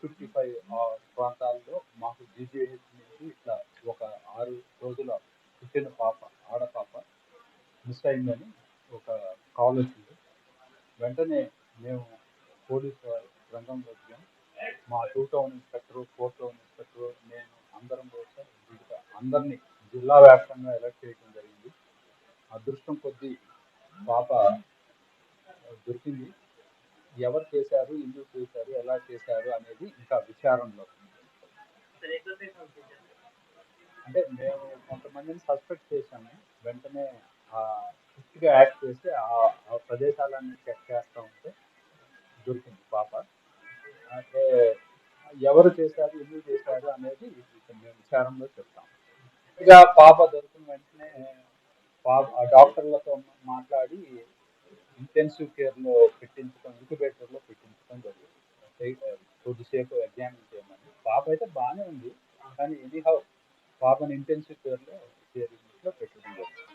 455 ప్రాంతాల్లో మాకు జీజీహెచ్ నుంచి ఇట్లా ఒక 6 రోజుల పుట్టిన పాప, ఆడపాప మిస్ అయిందని ఒక కాల్ వచ్చింది. వెంటనే మేము పోలీసు రంగంలో వచ్చాం. మా 2 టౌన్ ఇన్స్పెక్టర్, 4 టౌన్ ఇన్స్పెక్టర్, నేను అందరం కూడా అందరినీ జిల్లా వ్యాప్తంగా ఎలర్ట్ చేయడం జరిగింది. అదృష్టం కొద్దీ పాప దొరికింది. ఎవరు చేశారు, ఎందుకు చేశారు, ఎలా చేశారు అనేది ఇంకా విచారణలో. అంటే మేము కొంతమందిని సస్పెక్ట్ చేశాము. వెంటనే స్ట్రిక్ట్గా యాక్ట్ చేసి ఆ ప్రదేశాలన్నీ చెక్ చేస్తూ ఉంటే దొరికింది పాప. అంటే ఎవరు చేశారు, ఎందుకు చేశారు అనేది మేము విచారణలో చెప్తాం. ఇక పాప దొరికిన వెంటనే డాక్టర్లతో మాట్లాడి ఇంటెన్సివ్ కేర్లో పెట్టించడం, ఇంక్యుబేటర్లో పెట్టించడం జరిగింది. కొద్దిసేపు ఎగ్జామిన్ చేయమని. పాప అయితే బాగానే ఉంది, కానీ ఎనీహౌ పాపని ఇంటెన్సివ్ కేర్లో పెట్టడం జరిగింది.